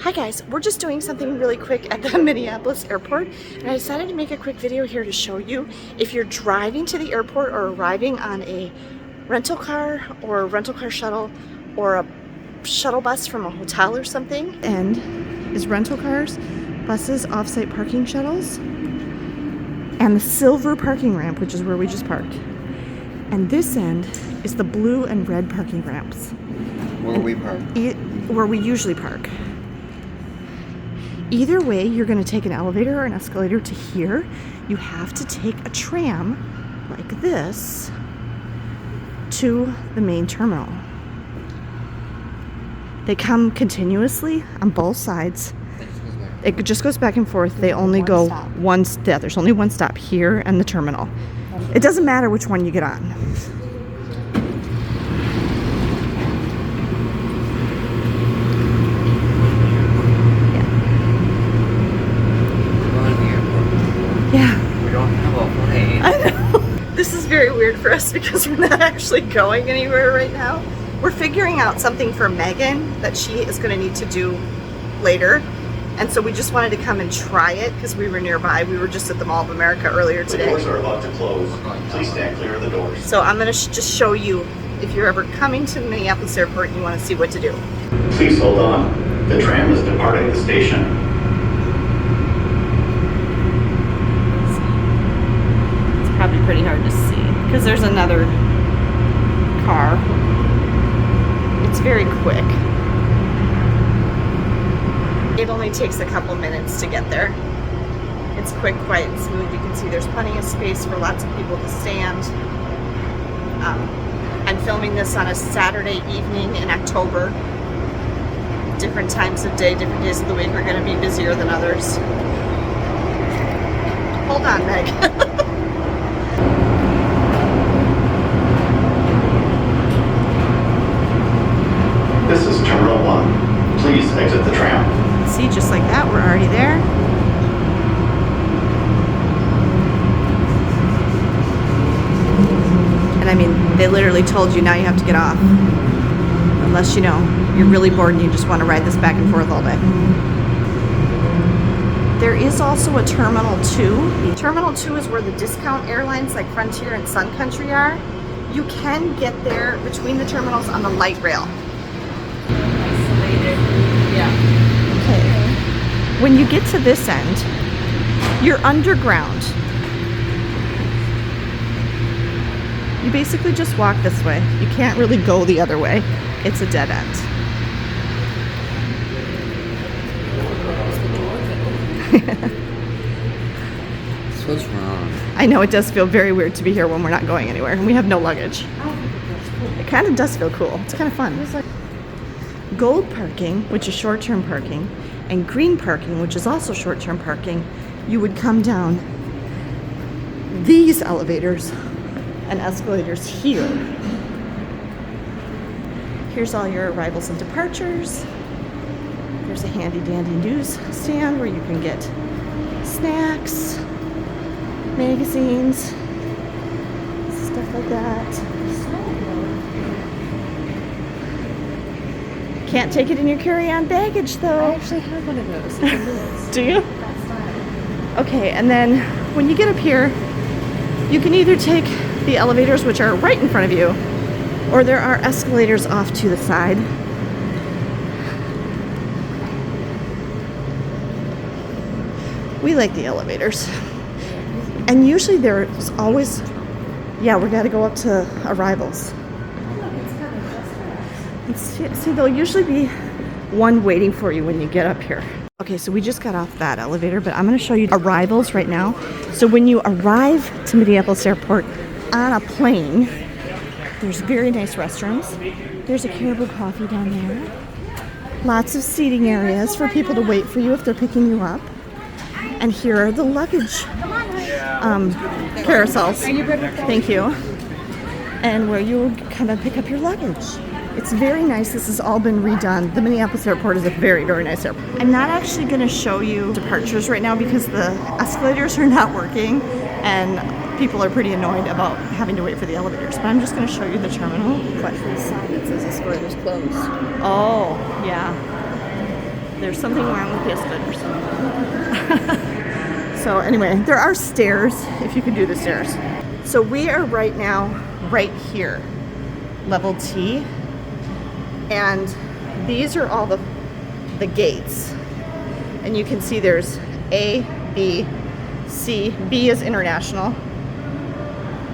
Hi guys, we're just doing something really quick at the Minneapolis airport, and I decided to make a quick video here to show you if you're driving to the airport or arriving on a rental car or a rental car shuttle or a shuttle bus from a hotel or something. And is rental cars, buses, off-site parking shuttles, and the silver parking ramp, which is where we just parked. And this end is the blue and red parking ramps. Where we park. Where we usually park. Either way, you're going to take an elevator or an escalator to here. You have to take a tram like this to the main terminal. They come continuously on both sides. It just goes back and forth. They only go one stop. There's only one stop here and the terminal. It doesn't matter which one you get on. Yeah. We don't have a plane. I know. This is very weird for us because we're not actually going anywhere right now. We're figuring out something for Megan that she is going to need to do later. And so we just wanted to come and try it because we were nearby. We were just at the Mall of America earlier today. The doors are about to close. Please stand clear of the doors. So I'm going to just show you if you're ever coming to Minneapolis Airport and you want to see what to do. Please hold on. The tram is departing the station. Probably pretty hard to see because there's another car. It's very quick. It only takes a couple minutes to get there. It's quick, quiet, and smooth. You can see there's plenty of space for lots of people to stand. I'm filming this on a Saturday evening in October. Different times of day, different days of the week are going to be busier than others. Hold on, Meg. This is Terminal 1. Please exit the tram. See, just like that, we're already there. And I mean, they literally told you now you have to get off. Unless, you know, you're really bored and you just want to ride this back and forth all day. There is also a Terminal 2. Terminal 2 is where the discount airlines like Frontier and Sun Country are. You can get there between the terminals on the light rail. Yeah. Okay. When you get to this end, you're underground. You basically just walk this way. You can't really go the other way. It's a dead end. This feels wrong. I know it does feel very weird to be here when we're not going anywhere and we have no luggage. It kind of does feel cool. It's kind of fun. Gold parking, which is short-term parking, and green parking, which is also short-term parking, you would come down these elevators and escalators here. Here's all your arrivals and departures. There's a handy-dandy newsstand where you can get snacks, magazines, stuff like that. Can't take it in your carry-on baggage, though. I actually have one of those. Do you? Okay, and then when you get up here, you can either take the elevators, which are right in front of you, or there are escalators off to the side. We like the elevators. And usually there's always, yeah, we got to go up to arrivals. See, there'll usually be one waiting for you when you get up here. Okay, so we just got off that elevator, but I'm going to show you arrivals right now. So when you arrive to Minneapolis Airport on a plane, there's very nice restrooms. There's a Caribou Coffee down there. Lots of seating areas for people to wait for you if they're picking you up. And here are the luggage carousels. Thank you. And where you'll come and pick up your luggage. It's very nice. This has all been redone. The Minneapolis airport is a very, very nice airport. I'm not actually going to show you departures right now because the escalators are not working and people are pretty annoyed about having to wait for the elevators. But I'm just going to show you the terminal. But the sign that says escalators closed. Oh, yeah. There's something wrong with this good or something. So anyway, there are stairs if you can do the stairs. So we are right now right here, level T, and these are all the gates. And you can see there's A, B, C. B is international.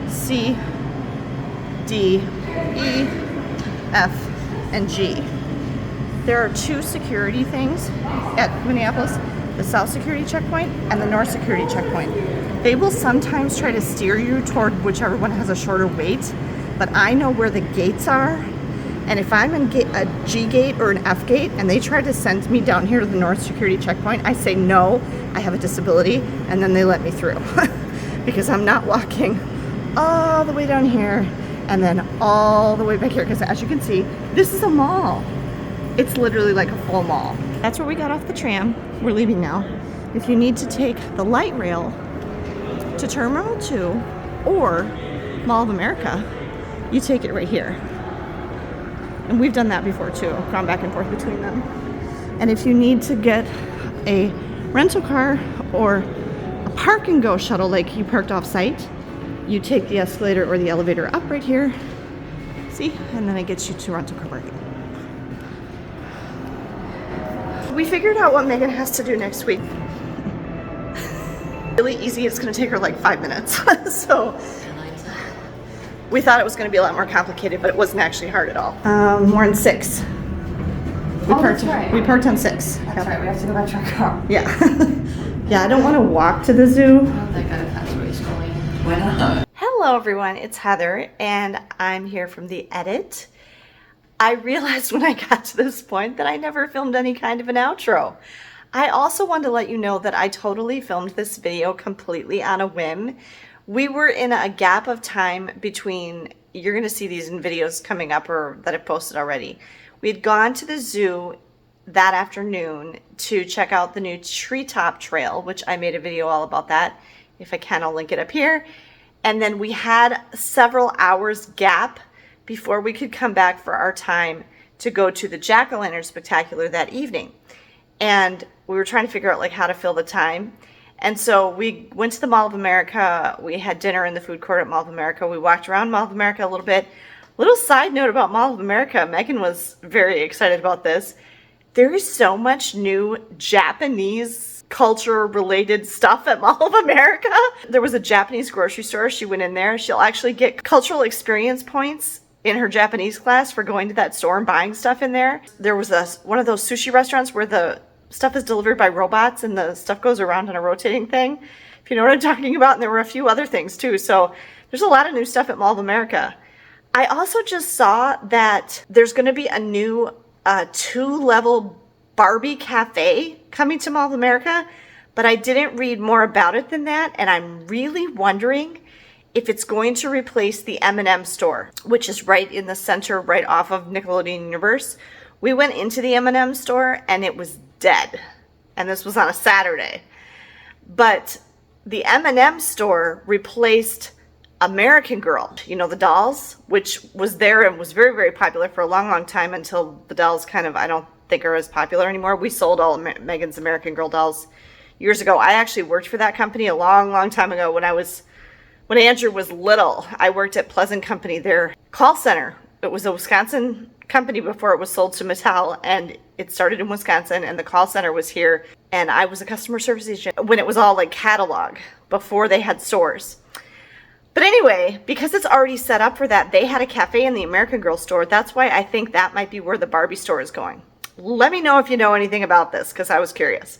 C, D, E, F, and G. There are two security things at Minneapolis, the South Security Checkpoint and the North Security Checkpoint. They will sometimes try to steer you toward whichever one has a shorter wait, but I know where the gates are, and if I'm in a G gate or an F gate and they try to send me down here to the North Security Checkpoint, I say no, I have a disability, and then they let me through because I'm not walking all the way down here and then all the way back here, because as you can see, this is a mall. It's literally like a full mall. That's where we got off the tram. We're leaving now. If you need to take the light rail to Terminal 2 or Mall of America, you take it right here. And we've done that before too, gone back and forth between them. And if you need to get a rental car or a park and go shuttle, like you parked off site, you take the escalator or the elevator up right here, see, and then it gets you to rental car parking. We figured out what Megan has to do next week. Really easy, it's gonna take her like 5 minutes. So we thought it was gonna be a lot more complicated, but it wasn't actually hard at all. We're on 6. That's right. We parked on 6. That's right, we have to go back to our car. Yeah. Yeah, I don't wanna walk to the zoo. I don't think that's where he's going. Why not? Hello everyone, it's Heather and I'm here from the edit. I realized when I got to this point that I never filmed any kind of an outro. I also wanted to let you know that I totally filmed this video completely on a whim. We were in a gap of time between, you're going to see these in videos coming up or that I've posted already. We had gone to the zoo that afternoon to check out the new treetop trail, which I made a video all about that. If I can, I'll link it up here. And then we had several hours gap before we could come back for our time to go to the Jack-o'-lantern spectacular that evening. And we were trying to figure out like how to fill the time. And so we went to the Mall of America. We had dinner in the food court at Mall of America. We walked around Mall of America a little bit. Little side note about Mall of America, Megan was very excited about this. There is so much new Japanese culture related stuff at Mall of America. There was a Japanese grocery store. She went in there. She'll actually get cultural experience points in her Japanese class for going to that store and buying stuff in there. There was one of those sushi restaurants where the stuff is delivered by robots and the stuff goes around on a rotating thing, if you know what I'm talking about. And there were a few other things too. So there's a lot of new stuff at Mall of America. I also just saw that there's going to be a new 2-level Barbie cafe coming to Mall of America, but I didn't read more about it than that. And I'm really wondering if it's going to replace the M&M store, which is right in the center, right off of Nickelodeon Universe. We went into the M&M store and it was dead. And this was on a Saturday. But the M&M store replaced American Girl, you know, the dolls, which was there and was very, very popular for a long, long time until the dolls kind of, I don't think are as popular anymore. We sold all Megan's American Girl dolls years ago. I actually worked for that company a long, long time ago when Andrew was little. I worked at Pleasant Company, their call center. It was a Wisconsin company before it was sold to Mattel, and it started in Wisconsin, and the call center was here, and I was a customer service agent when it was all like catalog, before they had stores. But anyway, because it's already set up for that, they had a cafe in the American Girl store. That's why I think that might be where the Barbie store is going. Let me know if you know anything about this, because I was curious.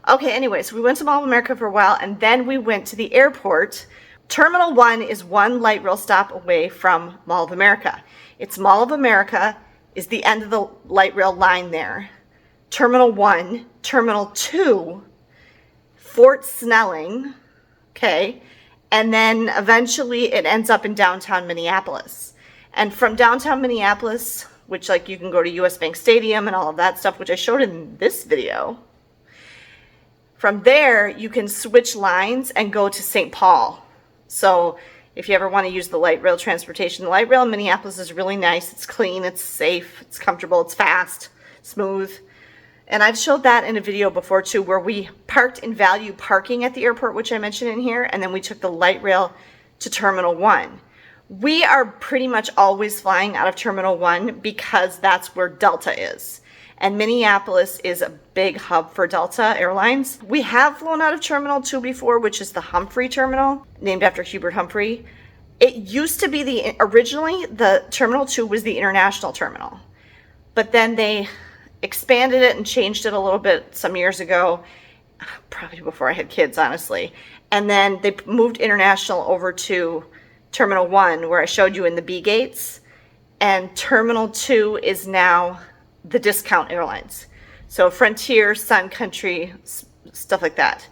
Okay, anyway, so we went to Mall of America for a while, and then we went to the airport. Terminal 1 is one light rail stop away from Mall of America. It's Mall of America is the end of the light rail line there. Terminal 1, Terminal 2, Fort Snelling, okay, and then eventually it ends up in downtown Minneapolis. And from downtown Minneapolis, which like you can go to US Bank Stadium and all of that stuff, which I showed in this video, from there you can switch lines and go to St. Paul. So if you ever want to use the light rail transportation, the light rail in Minneapolis is really nice. It's clean, it's safe, it's comfortable, it's fast, smooth. And I've showed that in a video before too, where we parked in value parking at the airport, which I mentioned in here, and then we took the light rail to Terminal 1. We are pretty much always flying out of Terminal 1 because that's where Delta is. And Minneapolis is a big hub for Delta Airlines. We have flown out of Terminal 2 before, which is the Humphrey Terminal, named after Hubert Humphrey. It used to be originally the Terminal 2 was the international terminal, but then they expanded it and changed it a little bit some years ago, probably before I had kids, honestly. And then they moved international over to Terminal 1, where I showed you in the B gates, and Terminal 2 is now the discount airlines. So Frontier, Sun Country, stuff like that.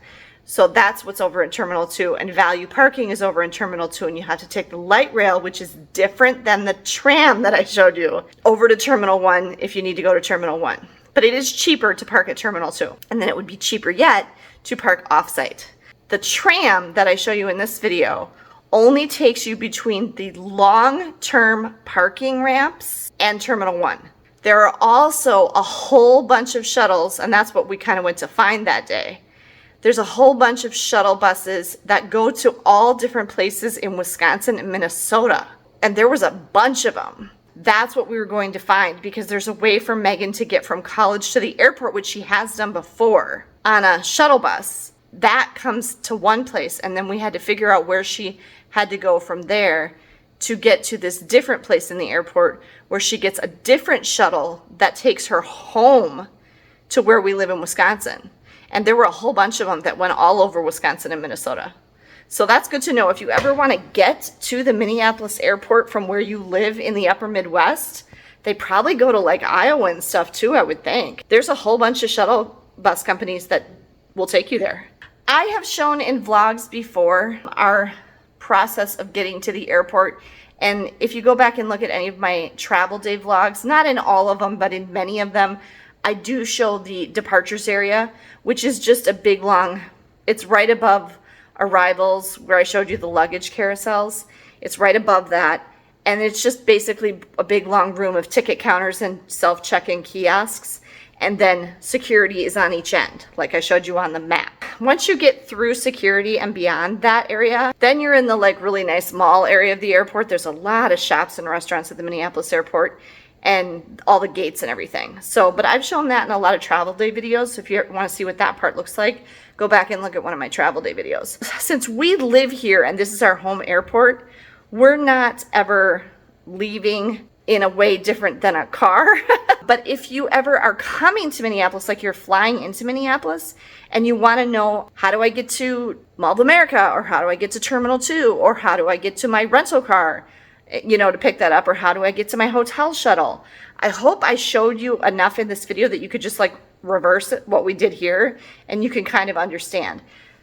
So that's what's over in Terminal 2, and value parking is over in Terminal 2, and you have to take the light rail, which is different than the tram that I showed you, over to Terminal 1 if you need to go to Terminal 1. But it is cheaper to park at Terminal 2, and then it would be cheaper yet to park off-site. The tram that I show you in this video only takes you between the long-term parking ramps and Terminal 1. There are also a whole bunch of shuttles, and that's what we kind of went to find that day. There's a whole bunch of shuttle buses that go to all different places in Wisconsin and Minnesota. And there was a bunch of them. That's what we were going to find, because there's a way for Megan to get from college to the airport, which she has done before, on a shuttle bus. That comes to one place, and then we had to figure out where she had to go from there to get to this different place in the airport, where she gets a different shuttle that takes her home to where we live in Wisconsin. And there were a whole bunch of them that went all over Wisconsin and Minnesota. So that's good to know. If you ever want to get to the Minneapolis airport from where you live in the upper Midwest, they probably go to like Iowa and stuff too, I would think. There's a whole bunch of shuttle bus companies that will take you there. I have shown in vlogs before our process of getting to the airport. And if you go back and look at any of my travel day vlogs, not in all of them, but in many of them, I do show the departures area, which is just a big long, it's right above arrivals where I showed you the luggage carousels. It's right above that. And it's just basically a big long room of ticket counters and self-check-in kiosks. And then security is on each end, like I showed you on the map. Once you get through security and beyond that area, then you're in the like really nice mall area of the airport. There's a lot of shops and restaurants at the Minneapolis airport, and all the gates and everything. So, but I've shown that in a lot of travel day videos. So if you want to see what that part looks like, go back and look at one of my travel day videos. Since we live here and this is our home airport, we're not ever leaving in a way different than a car. But if you ever are coming to Minneapolis, like you're flying into Minneapolis, and you want to know, how do I get to Mall of America, or how do I get to Terminal 2, or how do I get to my rental car, you know, to pick that up, or how do I get to my hotel shuttle? I hope I showed you enough in this video that you could just like reverse it, what we did here, and you can kind of understand.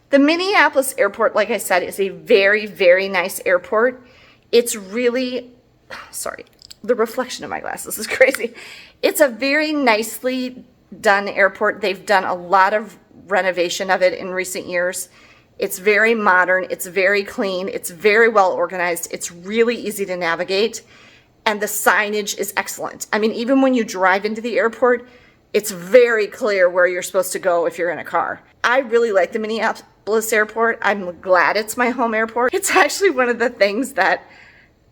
The Minneapolis airport, like I said, is a very, very nice airport. It's really, sorry, the reflection of my glasses is crazy. It's a very nicely done airport. They've done a lot of renovation of it in recent years. It's very modern, it's very clean, it's very well organized, it's really easy to navigate, and the signage is excellent. I mean, even when you drive into the airport, it's very clear where you're supposed to go if you're in a car. I really like the Minneapolis airport. I'm glad it's my home airport. It's actually one of the things that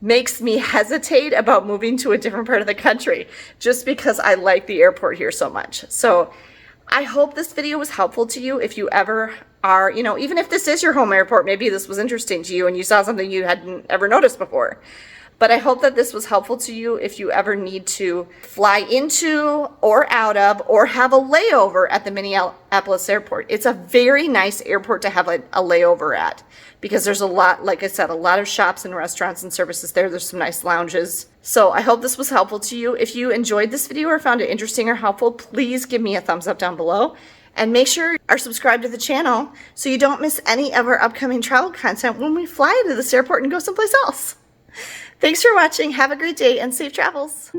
makes me hesitate about moving to a different part of the country, just because I like the airport here so much. So I hope this video was helpful to you. If you ever are, you know, even if this is your home airport, maybe this was interesting to you and you saw something you hadn't ever noticed before. But I hope that this was helpful to you if you ever need to fly into or out of or have a layover at the Minneapolis airport. It's a very nice airport to have a layover at, because there's a lot, like I said, a lot of shops and restaurants and services there. There's some nice lounges. So I hope this was helpful to you. If you enjoyed this video or found it interesting or helpful, please give me a thumbs up down below. And make sure you are subscribed to the channel so you don't miss any of our upcoming travel content when we fly to this airport and go someplace else. Thanks for watching. Have a great day and safe travels.